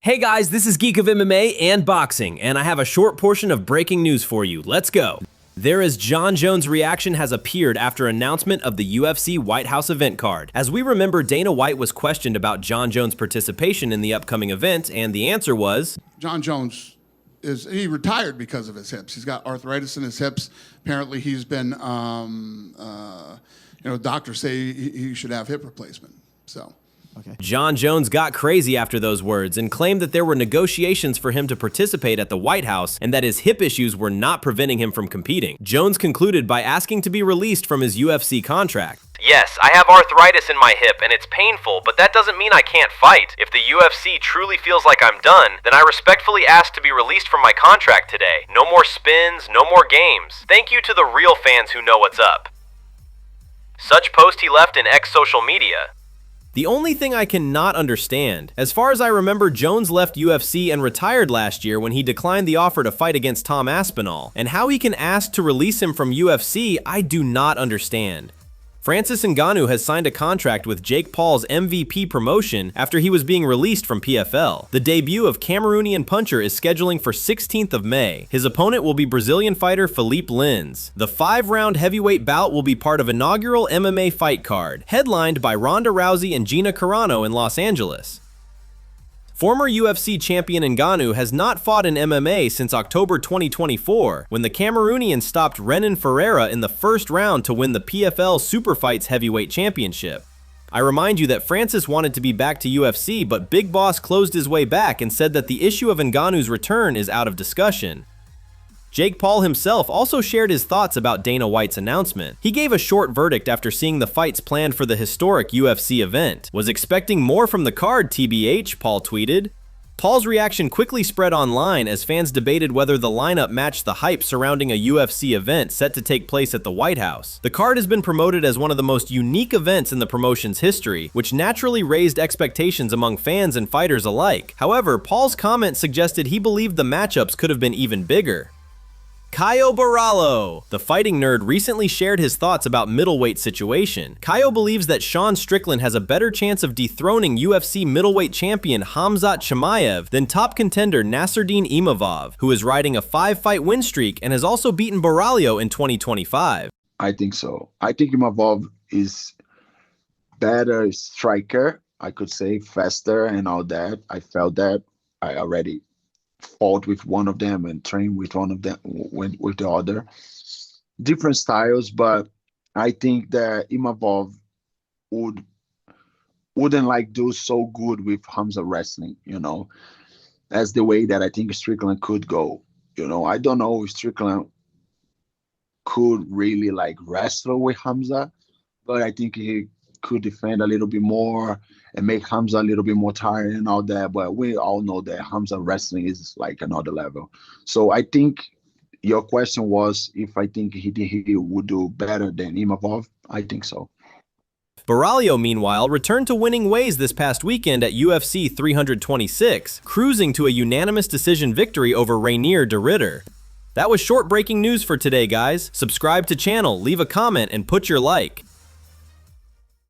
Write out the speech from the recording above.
Hey guys, this is Geek of MMA and Boxing, and I have a short portion of breaking news for you. Let's go. Jon Jones' reaction has appeared after announcement of the UFC White House event card. As we remember, Dana White was questioned about Jon Jones' participation in the upcoming event, and the answer was... Jon Jones, he retired because of his hips. He's got arthritis in his hips. Apparently he's been, doctors say he should have hip replacement, so... Okay. Jon Jones got crazy after those words and claimed that there were negotiations for him to participate at the White House and that his hip issues were not preventing him from competing. Jones concluded by asking to be released from his UFC contract. Yes, I have arthritis in my hip and it's painful, but that doesn't mean I can't fight. If the UFC truly feels like I'm done, then I respectfully ask to be released from my contract today. No more spins, no more games. Thank you to the real fans who know what's up. Such post he left in X social media. The only thing I cannot understand, as far as I remember, Jones left UFC and retired last year when he declined the offer to fight against Tom Aspinall, and how he can ask to release him from UFC, I do not understand. Francis Ngannou has signed a contract with Jake Paul's MVP promotion after he was being released from PFL. The debut of Cameroonian puncher is scheduling for 16th of May. His opponent will be Brazilian fighter Felipe Lins. The 5-round heavyweight bout will be part of inaugural MMA fight card, headlined by Ronda Rousey and Gina Carano in Los Angeles. Former UFC champion Ngannou has not fought in MMA since October 2024, when the Cameroonian stopped Renan Ferreira in the first round to win the PFL Super Fights Heavyweight Championship. I remind you that Francis wanted to be back to UFC, but Big Boss closed his way back and said that the issue of Ngannou's return is out of discussion. Jake Paul himself also shared his thoughts about Dana White's announcement. He gave a short verdict after seeing the fights planned for the historic UFC event. Was expecting more from the card, TBH, Paul tweeted. Paul's reaction quickly spread online as fans debated whether the lineup matched the hype surrounding a UFC event set to take place at the White House. The card has been promoted as one of the most unique events in the promotion's history, which naturally raised expectations among fans and fighters alike. However, Paul's comment suggested he believed the matchups could have been even bigger. Caio Borralho. The fighting nerd recently shared his thoughts about middleweight situation. Caio believes that Sean Strickland has a better chance of dethroning UFC middleweight champion Khamzat Chimaev than top contender Nasruddin Imavov, who is riding a 5-fight win streak and has also beaten Borralho in 2025. I think so. I think Imavov is better striker, I could say, faster and all that. I felt that. I already fought with one of them and trained with one of them, with the other. Different styles, but I think that Imavov wouldn't like do so good with Khamzat wrestling, as the way that I think Strickland could go. I don't know if Strickland could really like wrestle with Khamzat, but I think he could defend a little bit more and make Khamzat a little bit more tired and all that. But we all know that Khamzat wrestling is like another level. So I think your question was if I think he would do better than Imavov. I think so. Borralho, meanwhile, returned to winning ways this past weekend at UFC 326, cruising to a unanimous decision victory over Rainier de Ridder. That was short breaking news for today, guys. Subscribe to channel, leave a comment, and put your like.